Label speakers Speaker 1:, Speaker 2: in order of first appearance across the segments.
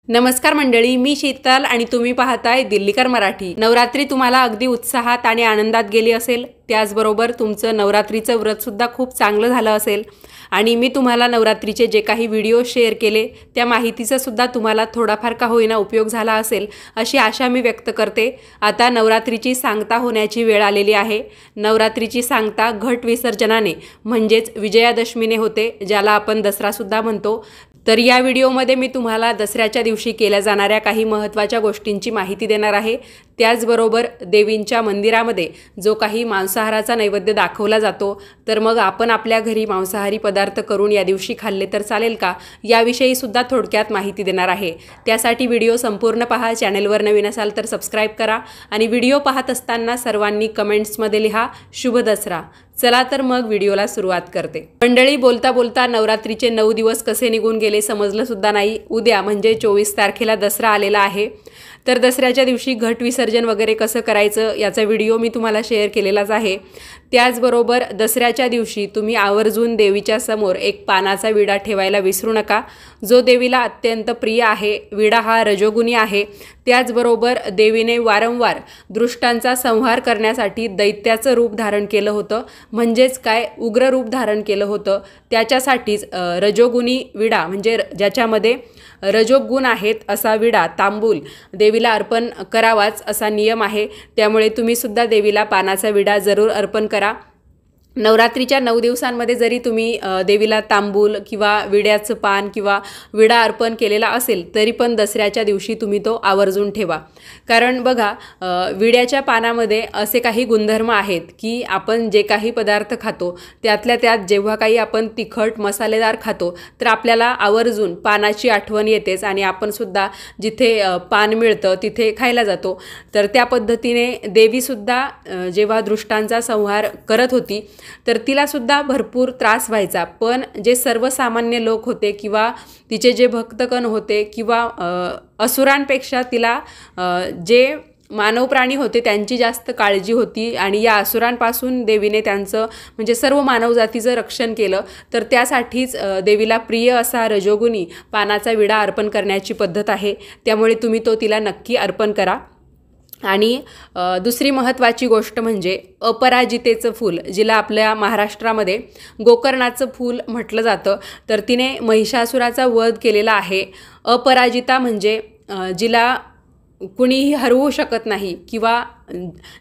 Speaker 1: नमस्कार मंडळी, मी शीतल आणि तुम्ही पाहताय दिल्लीकर मराठी। नवरात्री तुम्हाला अगदी उत्साहात आणि आनंदात गेली असेल, त्याचबरोबर तुमचं नवरात्रीचं व्रत सुद्धा खूप चांगलं झालं असेल आणि मी तुम्हाला नवरात्रीचे जे काही व्हिडिओ शेअर केले त्या माहितीचा सुद्धा तुम्हाला थोडाफार का होईना उपयोग झाला असेल अशी आशा मी व्यक्त करते। आता नवरात्रीची सांगता होण्याची वेळ आलेली आहे। नवरात्रीची सांगता घट विसर्जनाने म्हणजेच विजयादशमीने होते, ज्याला आपण दसरा सुद्धा म्हणतो। तर या व्हिडिओमध्ये मी तुम्हाला दसऱ्याच्या दिवशी केल्या जाणाऱ्या काही महत्त्वाच्या गोष्टींची माहिती देणार आहे। त्याचबरोबर देवींच्या मंदिरामध्ये जो काही मांसाहाराचा नैवेद्य दाखवला जातो, तर मग आपण आपल्या घरी मांसाहारी पदार्थ करून या दिवशी खाल्ले तर चालेल का, याविषयी सुद्धा थोडक्यात माहिती देणार आहे। त्यासाठी व्हिडिओ संपूर्ण पहा। चॅनलवर नवीन असाल तर सबस्क्राइब करा आणि व्हिडिओ पाहत असताना सर्वांनी कमेंट्समध्ये लिहा शुभ दसरा। चला तर मग व्हिडिओला सुरुवात करते। मंडळी, बोलता बोलता नवरात्रीचे 9 दिवस कसे निघून गेले समजलं सुद्धा नाही। उद्या म्हणजे 24 तारखेला दसरा आलेला आहे। तर दसऱ्याच्या दिवशी घट विसर्जन वगैरे कसं करायचं याचा व्हिडिओ मी तुम्हाला शेअर केलेलाच आहे। त्याचबरोबर दसऱ्याच्या दिवशी तुम्ही आवर्जून देवीच्या समोर एक पानाचा विडा ठेवायला विसरू नका, जो देवीला अत्यंत प्रिय आहे। विडा हा रजोगुणी आहे। त्याचबरोबर देवीने वारंवार दुष्टांचा संहार करण्यासाठी दैत्याचं रूप धारण केलं होतं, म्हणजेच काय उग्र रूप धारण केलं होतं। त्याच्यासाठीच रजोगुणी विडा म्हणजे ज्याच्यामध्ये रजोगुण आहेत असा विडा तांबूल देवीला अर्पण करावाच असा नियम आहे। त्यामुळे तुम्ही सुद्धा देवीला पानाचा विडा जरूर अर्पण करा। नवरात्रीच्या 9 दिवसांमध्ये जरी तुम्ही देवीला तांबूल किंवा विड्याचं पान किंवा विडा अर्पण केलेला असेल तरी पण दसऱ्याच्या दिवशी तुम्ही तो आवर्जून ठेवा। कारण बघा, विड्याच्या पानामध्ये असे काही गुणधर्म आहेत की आपण जे काही पदार्थ खातो त्यातल्या त्यात जेव्हा काही आपण तिखट मसालेदार खातो तर आपल्याला आवर्जून पानाची आठवण येतेच आणि आपण सुद्धा जिथे पान मिळतं तिथे खायला जातो। तर त्या पद्धतीने देवीसुद्धा जेव्हा दुष्टांचा संहार करत होती तर तिला सुद्धा भरपूर त्रास व्हायचा, पण जे सर्वसामान्य लोक होते किंवा तिचे जे भक्तगण होते किंवा असुरांपेक्षा तिला जे मानव प्राणी होते त्यांची जास्त काळजी होती आणि या असुरांपासून देवीने त्यांचं म्हणजे सर्व मानवजातीचं रक्षण केलं। तर त्यासाठीच देवीला प्रिय असा रजोगुणी पानाचा विडा अर्पण करण्याची पद्धत आहे। त्यामुळे तुम्ही तो तिला नक्की अर्पण करा। आणि दुसरी महत्त्वाची गोष्ट म्हणजे अपराजितेचं फूल, जिला आपल्या महाराष्ट्रामध्ये गोकर्णाचं फूल म्हटलं जातं। तर तिने महिषासुराचा वध केलेला आहे। अपराजिता म्हणजे जिला कुणीही हरवू शकत नाही किंवा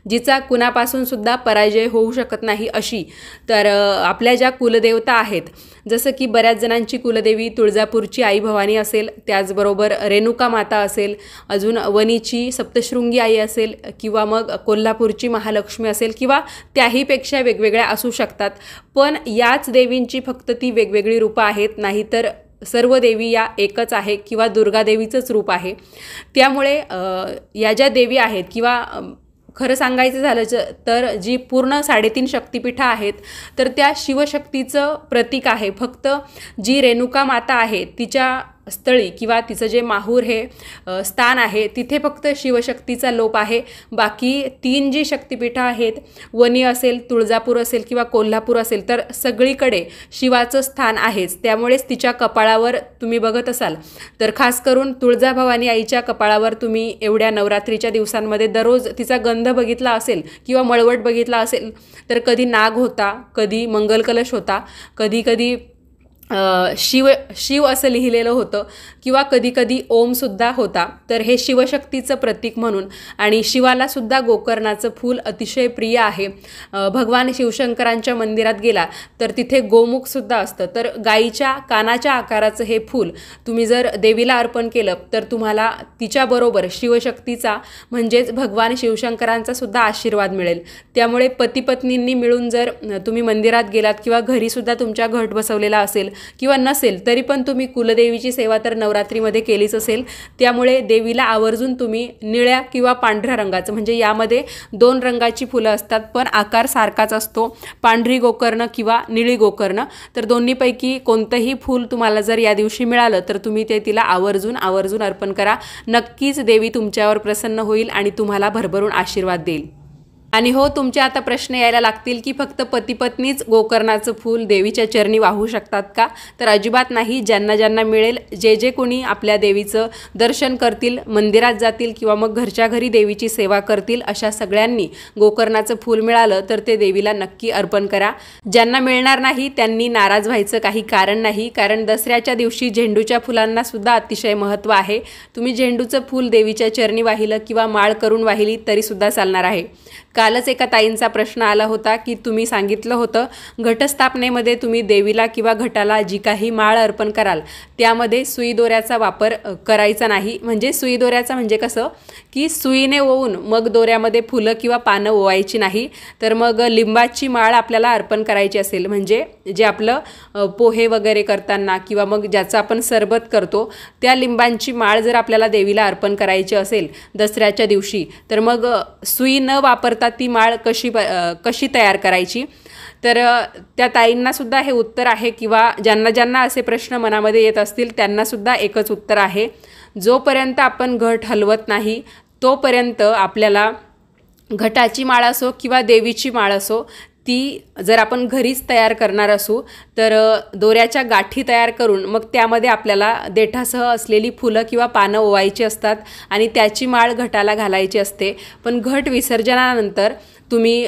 Speaker 1: जिचा कुणापासून सुद्धा पराजय होऊ शकत नाही अशी। तर आपल्या ज्या कुलदेवता आहेत, जसं की बऱ्याच जणांची कुलदेवी तुळजापूरची आई भवानी असेल, त्याचबरोबर रेणुका माता असेल, अजून वणीची सप्तशृंगी आई असेल किंवा मग कोल्हापूरची महालक्ष्मी असेल किंवा त्याहीपेक्षा वेगवेगळ्या असू शकतात। पण याच देवींची फक्त ती वेगवेगळी रूपं आहेत, नाहीतर सर्व देवी या एकच आहे किंवा दुर्गादेवीचंच रूप आहे। त्यामुळे या ज्या देवी आहेत किंवा खरं सांगायचं झालं तर जी पूर्ण 3.5 शक्तिपीठं आहेत तर त्या शिवशक्तीचं प्रतीक आहे। फक्त जी रेणुका माता आहे तिच्या स्थळी किंवा तिचं जे माहूर हे स्थान आहे तिथे फक्त शिवशक्तीचा लोप आहे। बाकी 3 जी शक्तिपीठं आहेत, वणी असेल, तुळजापूर असेल किंवा कोल्हापूर असेल, तर सगळीकडे शिवाचं स्थान आहेच। त्यामुळेच तिच्या कपाळावर तुम्ही बघत असाल तर खास करून तुळजाभवानी आईच्या कपाळावर तुम्ही एवढ्या नवरात्रीच्या दिवसांमध्ये दररोज तिचा गंध बघितला असेल किंवा मळवट बघितला असेल तर कधी नाग होता, कधी मंगलकलश होता, कधी कधी शिव असं लिहिलेलं होतं किंवा कधी कधी ओमसुद्धा होता। तर हे शिवशक्तीचं प्रतीक म्हणून आणि शिवाला सुद्धा गोकर्णाचं फूल अतिशय प्रिय आहे। भगवान शिवशंकरांच्या मंदिरात गेला तर तिथे गोमुखसुद्धा असतं। तर गाईच्या कानाच्या आकाराचं हे फूल तुम्ही जर देवीला अर्पण केलं तर तुम्हाला तिच्याबरोबर शिवशक्तीचा म्हणजेच भगवान शिवशंकरांचा सुद्धा आशीर्वाद मिळेल। त्यामुळे पतीपत्नींनी मिळून जर तुम्ही मंदिरात गेलात किंवा घरीसुद्धा तुमच्या घट बसवलेला असेल किंवा नसेल तरी पण तुम्ही कुलदेवीची सेवा तर नवरात्रीमध्ये केलीच असेल, त्यामुळे देवीला आवर्जून तुम्ही निळ्या किंवा पांढऱ्या रंगाचं म्हणजे यामध्ये 2 रंगाची फुलं असतात पण आकार सारखाच असतो, पांढरी गोकर्ण किंवा निळी गोकर्ण। तर दोन्हीपैकी कोणतंही फूल तुम्हाला जर या दिवशी मिळालं तर तुम्ही ते तिला आवर्जून अर्पण करा। नक्कीच देवी तुमच्यावर प्रसन्न होईल आणि तुम्हाला भरभरून आशीर्वाद देईल। आणि हो, तुमचे आता प्रश्न यायला लागतील की फक्त पती पत्नीच गोकर्णाचं फूल देवीच्या चरणी वाहू शकतात का? तर अजिबात नाही. ज्यांना ज्यांना मिळेल, जे जे कोणी आपल्या देवीचं दर्शन करतील, मंदिरात जातील किंवा मग घरच्या घरी देवीची सेवा करतील, अशा सगळ्यांनी गोकर्णाचं फूल मिळालं तर ते देवीला नक्की अर्पण करा. ज्यांना मिळणार नाही त्यांनी नाराज व्हायचं काही कारण नाही, कारण दसऱ्याच्या दिवशी झेंडूच्या फुलांना सुद्धा अतिशय महत्त्व आहे. तुम्ही झेंडूचं फूल देवीच्या चरणी वाहिलं किंवा माळ करून वाहिली तरीसुद्धा चालणार आहे. कालच एका ताईंचा प्रश्न आला होता की तुम्ही सांगितलं होतं घटस्थापनेमध्ये तुम्ही देवीला किंवा घटाला जी काही माळ अर्पण कराल त्यामध्ये सुई दोऱ्याचा वापर करायचा नाही. म्हणजे सुई दोऱ्याचा म्हणजे कसं की सुईने ओवून मग दोऱ्यामध्ये फुलं किंवा पानं ओवायची नाही. तर मग लिंबाची माळ आपल्याला अर्पण करायची असेल, म्हणजे जे आपलं पोहे वगैरे करताना किंवा मग ज्याचं आपण सरबत करतो त्या लिंबांची माळ जर आपल्याला देवीला अर्पण करायची असेल दसऱ्याच्या दिवशी, तर मग सुई न वापरता ती माळ कशी तयार करायची? तर त्या ताईंनासुद्धा हे उत्तर आहे, किंवा ज्यांना ज्यांना असे प्रश्न मनामध्ये येत असतील त्यांनासुद्धा एकच उत्तर आहे. जोपर्यंत आपण घट हलवत नाही तोपर्यंत आपल्याला घटाची माळ असो किंवा देवीची माळ असो ती जर आपण घरीच तयार करणार असू तर दोऱ्याच्या गाठी तयार करून मग त्यामध्ये आपल्याला देठासह असलेली फुलं किंवा पानं ओवायची असतात आणि त्याची माळ घटाला घालायची असते. पण घट विसर्जनानंतर तुम्ही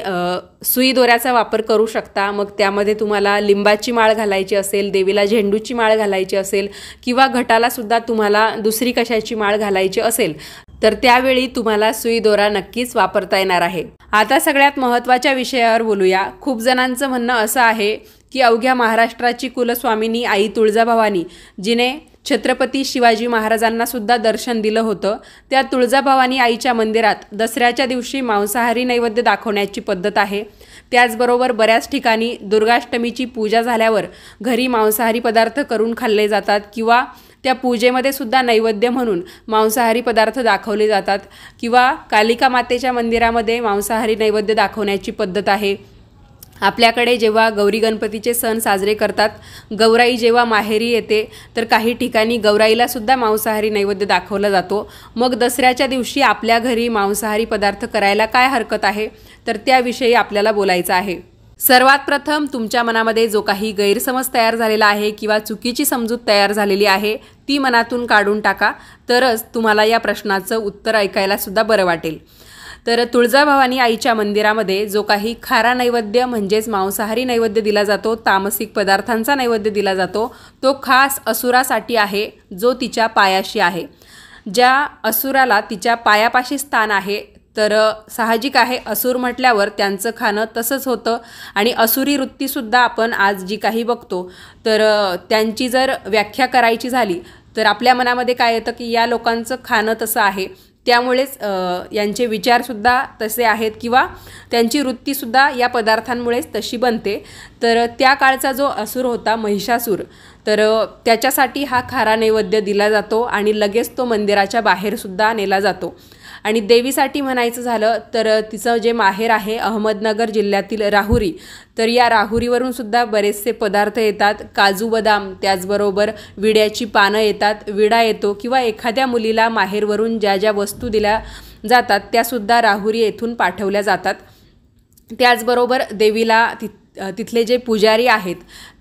Speaker 1: सुई दोऱ्याचा वापर करू शकता. मग त्यामध्ये तुम्हाला लिंबाची माळ घालायची असेल, देवीला झेंडूची माळ घालायची असेल किंवा घटालासुद्धा तुम्हाला दुसरी कशाची माळ घालायची असेल तर त्यावेळी तुम्हाला सुई दोरा नक्कीच वापरता येणार आहे. आता सगळ्यात महत्त्वाच्या विषयावर बोलूया. खूप जणांचं म्हणणं असं आहे की अवघ्या महाराष्ट्राची कुलस्वामिनी आई तुळजाभवानी जिने छत्रपती शिवाजी महाराजांना सुद्धा दर्शन दिलं होतं, त्या तुळजाभवानी आईच्या मंदिरात दसऱ्याच्या दिवशी मांसाहारी नैवेद्य दाखवण्याची पद्धत आहे. त्याचबरोबर बऱ्याच ठिकाणी दुर्गाष्टमीची पूजा झाल्यावर घरी मांसाहारी पदार्थ करून खाल्ले जातात किंवा त्या पूजेमध्ये सुद्धा नैवेद्य म्हणून मांसाहारी पदार्थ दाखवले जातात किंवा कालिका मातेच्या मंदिरामध्ये मांसाहारी नैवेद्य दाखवण्याची पद्धत आहे. आपल्याकडे जेव्हा गौरी गणपतीचे सण साजरे करतात, गौराई जेव्हा माहेरी येते तर काही ठिकाणी गौराईलासुद्धा मांसाहारी नैवेद्य दाखवला जातो. मग दसऱ्याच्या दिवशी आपल्या घरी मांसाहारी पदार्थ करायला काय हरकत आहे? तर त्याविषयी आपल्याला बोलायचं आहे. सर्वात प्रथम तुमच्या मनामध्ये जो काही गैरसमज तयार झालेला आहे किंवा चुकीची समजूत तयार झालेली आहे ती मनातून काढून टाका, तरच तुम्हाला या प्रश्नाचं उत्तर ऐकायला सुद्धा बरं वाटेल. तर तुळजाभवानी आईच्या मंदिरामध्ये जो काही खारा नैवेद्य म्हणजेच मांसाहारी नैवेद्य दिला जातो, तामसिक पदार्थांचा नैवेद्य दिला जातो, तो खास असुरासाठी आहे जो तिच्या पायाशी आहे. ज्या असुराला तिच्या पायापाशी स्थान आहे तर साहजिक आहे असुर म्हटल्यावर त्यांचं खाणं तसंच होतं आणि असुरी वृत्तीसुद्धा आपण आज जी काही बघतो तर त्यांची जर व्याख्या करायची झाली तर आपल्या मनामध्ये काय येतं की या लोकांचं खाणं तसं आहे, त्यामुळेच यांचे विचारसुद्धा तसे आहेत किंवा त्यांची वृत्तीसुद्धा या पदार्थांमुळेच तशी बनते. तर त्या काळचा जो असुर होता महिषासूर, तर त्याच्यासाठी हा खारा नैवेद्य दिला जातो आणि लगेच तो मंदिराच्या बाहेरसुद्धा नेला जातो. आणि देवीसाठी म्हणायचं झालं तर तिचं जे माहेर आहे अहमदनगर जिल्ह्यातील राहुरी, तर या राहुरीवरून सुद्धा बरेचसे पदार्थ येतात. काजू बदाम, त्याचबरोबर विड्याची पानं येतात, विडा येतो किंवा एखाद्या मुलीला माहेरवरून ज्या ज्या वस्तू दिल्या जातात त्यासुद्धा राहुरी येथून पाठवल्या जातात. त्याचबरोबर देवीला तिथले जे पुजारी आहेत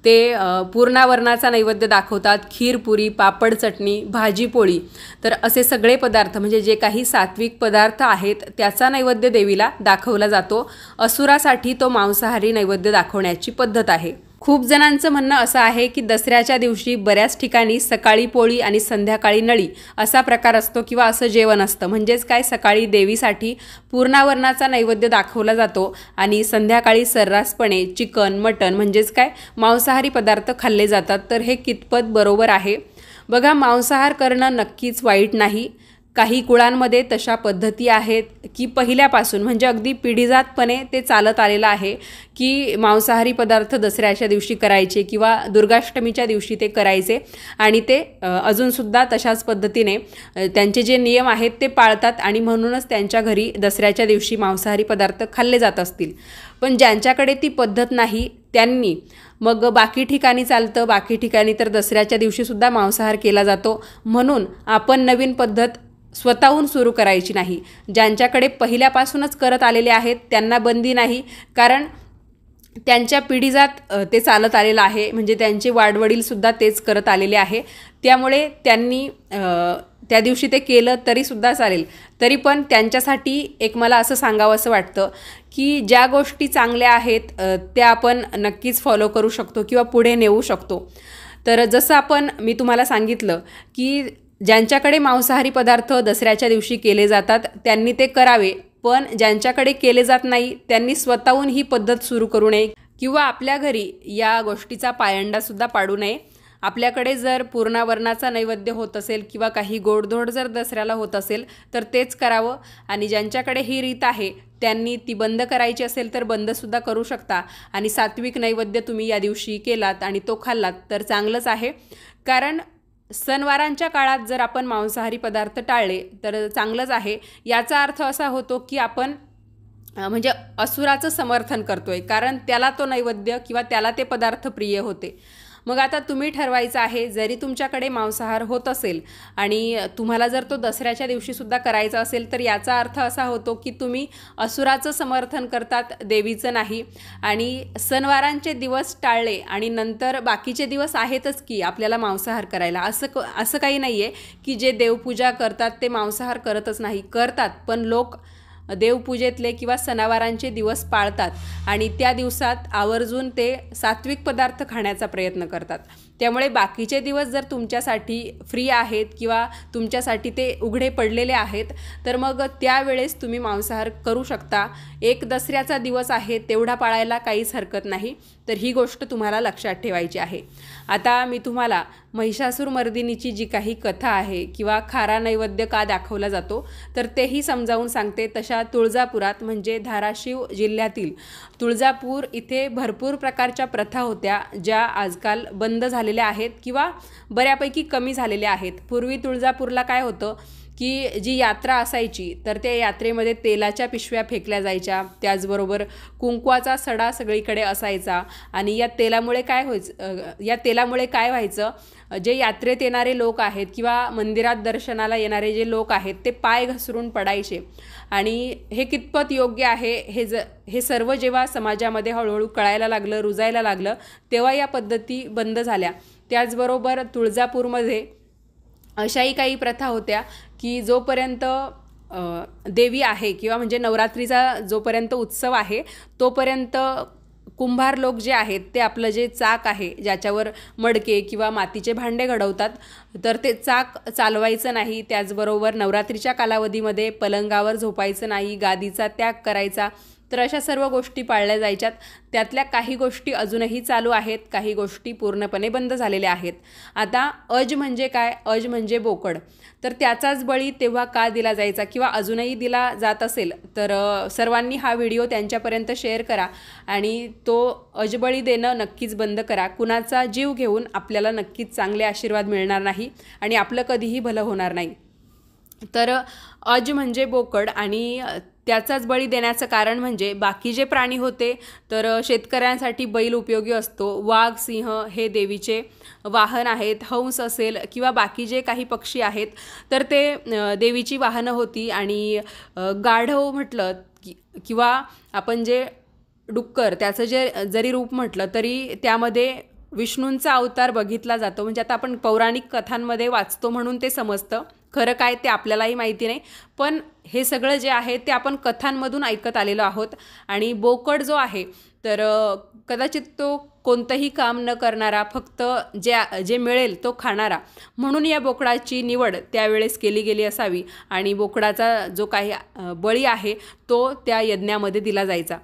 Speaker 1: ते पूर्णावरणाचा नैवेद्य दाखवतात. खीरपुरी, पापड, चटणी, भाजी पोळी, तर असे सगळे पदार्थ म्हणजे जे काही सात्विक पदार्थ आहेत त्याचा नैवेद्य देवीला दाखवला जातो. असुरासाठी तो मांसाहारी नैवेद्य दाखवण्याची पद्धत आहे. खूप जणांचं म्हणणं असं आहे की दसऱ्याच्या दिवशी बऱ्याच ठिकाणी सकाळी पोळी आणि संध्याकाळी नळी असा प्रकार असतो किंवा असं जेवण असतं. म्हणजेच काय, सकाळी देवीसाठी पूर्णावरणाचा नैवेद्य दाखवला जातो आणि संध्याकाळी सर्रासपणे चिकन, मटण म्हणजेच काय मांसाहारी पदार्थ खाल्ले जातात. तर हे कितपत बरोबर आहे? बघा, मांसाहार करणं नक्कीच वाईट नाही. काही कुळांमध्ये तशा पद्धती आहेत की पहिल्यापासून म्हणजे अगदी पिढीजातपणे ते चालत आलेलं आहे की मांसाहारी पदार्थ दसऱ्याच्या दिवशी करायचे किंवा दुर्गाष्टमीच्या दिवशी ते करायचे आणि ते अजूनसुद्धा तशाच पद्धतीने त्यांचे जे नियम आहेत ते पाळतात आणि म्हणूनच त्यांच्या घरी दसऱ्याच्या दिवशी मांसाहारी पदार्थ खाल्ले जात असतील. पण ज्यांच्याकडे ती पद्धत नाही त्यांनी मग बाकी ठिकाणी चालतं, बाकी ठिकाणी तर दसऱ्याच्या दिवशीसुद्धा मांसाहार केला जातो. म्हणून आपण नवीन पद्धत स्वतःहून सुरू करायची नाही. ज्यांच्याकडे पहिल्यापासूनच करत आलेले आहेत त्यांना बंदी नाही, कारण त्यांच्या पिढीजात ते चालत आलेलं आहे, म्हणजे त्यांचे वाडवडीलसुद्धा तेच करत आलेले आहे. त्यामुळे त्यांनी त्या दिवशी ते केलं तरीसुद्धा चालेल. तरी पण त्यांच्यासाठी एक मला असं सांगावं असं वाटतं की ज्या गोष्टी चांगल्या आहेत त्या आपण नक्कीच फॉलो करू शकतो किंवा पुढे नेऊ शकतो. तर जसं मी तुम्हाला सांगितलं की ज्यांच्याकडे मांसाहारी पदार्थ दसऱ्याच्या दिवशी केले जातात त्यांनी ते करावे, पण ज्यांच्याकडे केले जात नाही त्यांनी स्वतःहून ही पद्धत सुरू करू नये किंवा आपल्या घरी या गोष्टीचा पायंडासुद्धा पाडू नये. आपल्याकडे जर पूर्णावरणाचा नैवेद्य होत असेल किंवा काही गोडधोड जर दसऱ्याला होत असेल तर तेच करावं, आणि ज्यांच्याकडे ही रीत आहे त्यांनी ती बंद करायची असेल तर बंदसुद्धा करू शकता. आणि सात्विक नैवेद्य तुम्ही या दिवशी केलात आणि तो खाल्लात तर चांगलंच आहे. कारण सणवारांच्या काळात जर आपण मांसाहारी पदार्थ टाळले तर चांगलंच आहे. याचा अर्थ असा होतो की आपण म्हणजे असुराचं समर्थन करतोय, कारण त्याला तो नैवेद्य किंवा त्याला ते पदार्थ प्रिय होते. मग आता तुम्ही ठरवायचं आहे, जरी तुमच्याकडे मांसाहार होत असेल आणि तुम्हाला जर तो दसऱ्याच्या दिवशीसुद्धा करायचा असेल तर याचा अर्थ असा होतो की तुम्ही असुराचं समर्थन करतात, देवीचं नाही. आणि सणवारांचे दिवस टाळले आणि नंतर बाकीचे दिवस आहेतच की आपल्याला मांसाहार करायला, असं काही नाही आहे की जे देवपूजा करतात ते मांसाहार करतच नाही, करतात. पण लोक देवपूजेतले किंवा सणावारांचे दिवस पाळतात आणि त्या दिवसात आवर्जून ते सात्विक पदार्थ खाण्याचा प्रयत्न करतात. त्यामुळे बाकीचे दिवस जर तुमच्यासाठी फ्री आहेत किंवा तुमच्यासाठी ते उघडे पडलेले आहेत तर मग त्यावेळेस तुम्ही मांसाहार करू शकता. एक दसऱ्याचा दिवस आहे तेवढा पाळायला काहीच हरकत नाही. तर ही गोष्ट तुम्हाला लक्षात ठेवायची आहे. आता मी तुम्हाला महिषासूरमर्दिनीची जी काही कथा आहे किंवा खारा नैवेद्य का दाखवला जातो तर तेही समजावून सांगते. तशा तुळजापुरात म्हणजे धाराशिव जिल्ह्यातील तुळजापूर इथे भरपूर प्रकारच्या प्रथा होत्या ज्या आजकाल बंद झालेल्या आहेत किंवा बऱ्यापैकी कमी झालेल्या आहेत. पूर्वी तुळजापूरला काय होतं की जी यात्रा असायची तर त्या यात्रेमध्ये तेलाच्या पिशव्या फेकल्या जायच्या, त्याचबरोबर कुंकवाचा सडा सगळीकडे असायचा. आणि या तेलामुळे काय व्हायचं, जे यात्रेत येणारे लोक आहेत किंवा मंदिरात दर्शनाला येणारे जे लोक आहेत ते पाय घसरून पडायचे. आणि हे कितपत योग्य आहे हे सर्व जेव्हा समाजामध्ये हळूहळू कळायला लागलं, रुजायला लागलं, तेव्हा या पद्धती बंद झाल्या. त्याचबरोबर तुळजापूरमध्ये अशाही काही प्रथा होत्या की जोपर्यंत देवी आहे किंवा म्हणजे नवरात्रीचा जोपर्यंत उत्सव आहे तोपर्यंत कुंभार लोक जे आहेत ते आपलं जे चाक आहे ज्याच्यावर मडके किंवा मातीचे भांडे घडवतात तर ते चाक चालवायचं नाही. त्याचबरोबर नवरात्रीच्या कालावधीमध्ये पलंगावर झोपायचं नाही, गादीचा त्याग करायचा. तर अशा सर्व गोष्टी पाळल्या जायच्यात. त्यातल्या काही गोष्टी अजूनही चालू आहेत, काही गोष्टी पूर्णपणे बंद झालेल्या आहेत. आता अज म्हणजे काय, अज म्हणजे बोकड. तर त्याचाच बळी तेव्हा का दिला जायचा किंवा अजूनही दिला जात असेल तर सर्वांनी हा व्हिडिओ त्यांच्यापर्यंत शेअर करा आणि तो अजबळी देणं नक्कीच बंद करा. कुणाचा जीव घेऊन आपल्याला नक्कीच चांगले आशीर्वाद मिळणार नाही आणि आपलं कधीही भलं होणार नाही. तर अज म्हणजे बोकड आणि त्याचाच बळी देण्याचं कारण म्हणजे बाकी जे प्राणी होते तर शेतकऱ्यांसाठी बैल उपयोगी असतो, वाघ सिंह हे देवीचे वाहन आहेत, हंस असेल किंवा बाकी जे काही पक्षी आहेत तर ते देवीची वाहनं होती. आणि गाढव म्हटलं किंवा आपण जे डुक्कर त्याचं जरी रूप म्हटलं तरी त्यामध्ये विष्णूंचा अवतार बघितला जातो. म्हणजे आता आपण पौराणिक कथांमध्ये वाचतो म्हणून ते समजतं, खरं काय ते आपल्यालाही माहिती नाही, पण हे सगळं जे आहे ते आपण कथांमधून ऐकत आलेलो आहोत. आणि बोकड जो आहे तर कदाचित तो कोणतंही काम न करणारा, फक्त जे मिळेल तो खाणारा, म्हणून या बोकडाची निवड त्यावेळेस केली गेली असावी आणि बोकडाचा जो काही बळी आहे तो त्या यज्ञामध्ये दिला जायचा.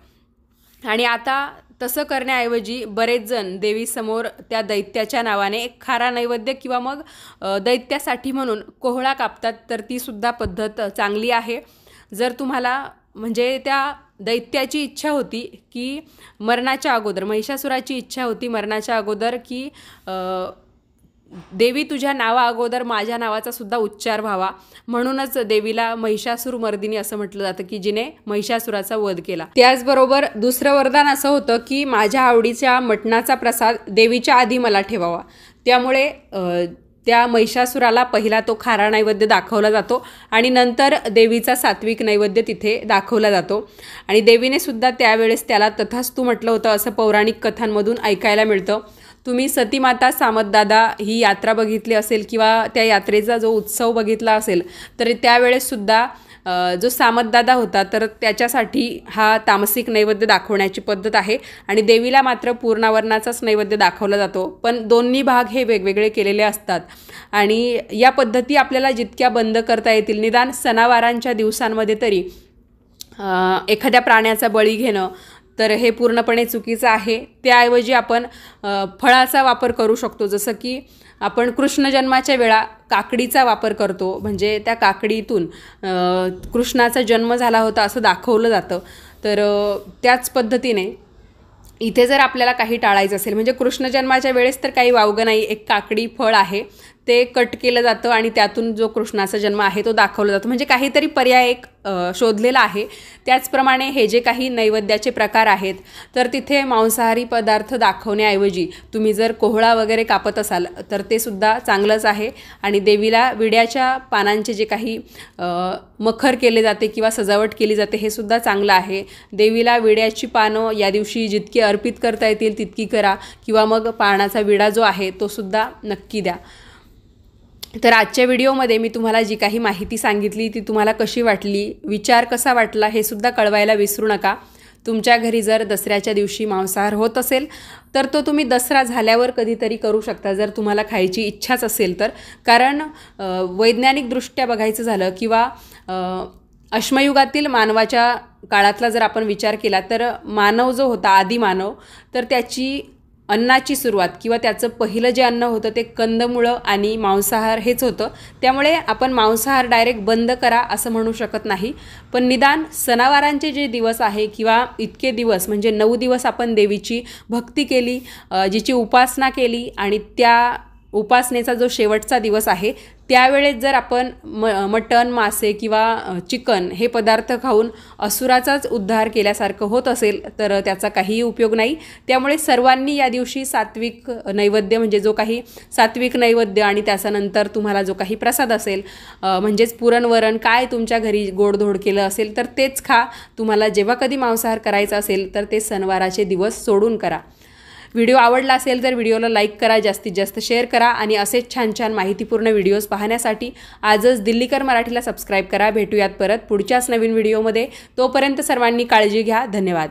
Speaker 1: आणि आता तसं करण्याऐवजी बरेच जण देवीसमोर त्या दैत्याच्या नावाने एक खारा नैवेद्य किंवा मग दैत्यासाठी म्हणून कोहळा कापतात. तर तीसुद्धा पद्धत चांगली आहे. जर तुम्हाला म्हणजे त्या दैत्याची इच्छा होती की मरणाच्या अगोदर, महिषासुराची इच्छा होती मरणाच्या अगोदर की देवी तुझ्या नावा अगोदर माझ्या नावाचा सुद्धा उच्चार व्हावा, म्हणूनच देवीला महिषासूरमर्दिनी असं म्हटलं जातं की जिने महिषासुराचा वध केला. त्याचबरोबर दुसरं वरदान असं होतं की माझ्या आवडीच्या मटणाचा प्रसाद देवीच्या आधी मला ठेवावा. त्यामुळे त्या महिषासुराला पहिला तो खारा नैवेद्य दाखवला जातो आणि नंतर देवीचा सात्विक नैवेद्य तिथे दाखवला जातो आणि देवीने सुद्धा त्यावेळेस त्याला तथास्तु म्हटलं होतं असं पौराणिक कथांमधून ऐकायला मिळतं। तुम्ही सतीमाता सामतदादा ही यात्रा बघितली असेल किंवा त्या यात्रेचा जो उत्सव बघितला असेल तर त्यावेळेससुद्धा जो सामतदादा होता तर त्याच्यासाठी हा तामसिक नैवेद्य दाखवण्याची पद्धत आहे आणि देवीला मात्र पूर्णावरणाचाच नैवेद्य दाखवला जातो, पण दोन्ही भाग हे वेगवेगळे केलेले असतात आणि या पद्धती आपल्याला जितक्या बंद करता येतील, निदान सणावारांच्या दिवसांमध्ये तरी एखाद्या प्राण्याचा बळी घेणं तर हे पूर्णपणे चुकीचं आहे। त्याऐवजी आपण फळाचा वापर करू शकतो, जसं की आपण कृष्ण जन्माच्या वेळा काकडीचा वापर करतो, म्हणजे त्या काकडीतून कृष्णाचा जन्म झाला होता असं दाखवलं जातं। तर त्याच पद्धतीने इथे जर आपल्याला काही टाळायचं असेल, म्हणजे कृष्ण जन्माच्या वेळेस तर काही वावगं नाही, एक काकडी फळ आहे ते कट केलं जातं आणि त्यातून जो कृष्णाचा जन्म आहे तो दाखवला जातो, म्हणजे काहीतरी पर्याय एक शोधलेला आहे। त्याचप्रमाणे हे जे काही नैवेद्याचे प्रकार आहेत तर तिथे मांसाहारी पदार्थ दाखवण्याऐवजी तुम्ही जर कोहळा वगैरे कापत असाल तर ते सुद्धा चांगलंच आहे आणि देवीला विड्याच्या पानांचे जे काही मखर केले जाते किंवा सजावट केली जाते हे सुद्धा चांगलं आहे। देवीला विड्याची पानं या दिवशी जितकी अर्पित करता येतील तितकी करा किंवा मग पानाचा विडा जो आहे तो सुद्धा नक्की द्या। तर आजच्या व्हिडिओमध्ये मी तुम्हाला जी काही माहिती सांगितली ती तुम्हाला कशी वाटली, विचार कसा वाटला हे सुद्धा कळवायला विसरू नका। तुमच्या घरी जर दसऱ्याच्या दिवशी मांसाहार होत असेल तर तो तुम्ही दसरा झाल्यावर कधीतरी करू शकता जर तुम्हाला खायची इच्छाच असेल तर, कारण वैज्ञानिकदृष्ट्या बघायचं झालं किंवा अश्मयुगातील मानवाच्या काळातला जर आपण विचार केला तर मानव जो होता आदिमानव तर त्याची अन्नाची सुरुवात किंवा त्याचं पहिलं जे अन्न होतं ते कंदमुळं आणि मांसाहार हेच होतं। त्यामुळे आपण मांसाहार डायरेक्ट बंद करा असं म्हणू शकत नाही, पण निदान सणावारांचे जे दिवस आहे किंवा इतके दिवस म्हणजे 9 दिवस आपण देवीची भक्ती केली, जिची उपासना केली आणि त्या उपासनेचा जो शेवटचा दिवस आहे त्यावेळेस जर आपण मटण मासे किंवा चिकन हे पदार्थ खाऊन असुराचाच उद्धार केल्यासारखं होत असेल तर त्याचा काहीही उपयोग नाही। त्यामुळे सर्वांनी या दिवशी सात्विक नैवेद्य म्हणजे जो काही सात्विक नैवेद्य आणि त्याच्यानंतर तुम्हाला जो काही प्रसाद असेल म्हणजेच पुरणवरण काय तुमच्या घरी गोडधोड केलं असेल तर तेच खा। तुम्हाला जेव्हा कधी मांसाहार करायचा असेल तर ते सणवाराचे दिवस सोडून करा। व्हिडिओ आवडला असेल तर व्हिडिओला लाईक करा, जास्तीत जास्त शेअर करा आणि असेच छान छान माहितीपूर्ण व्हिडिओज पाहण्यासाठी आजच दिल्लीकर मराठीला सबस्क्राईब करा। भेटूयात परत पुढच्याच नवीन व्हिडिओमध्ये, तोपर्यंत सर्वांनी काळजी घ्या। धन्यवाद।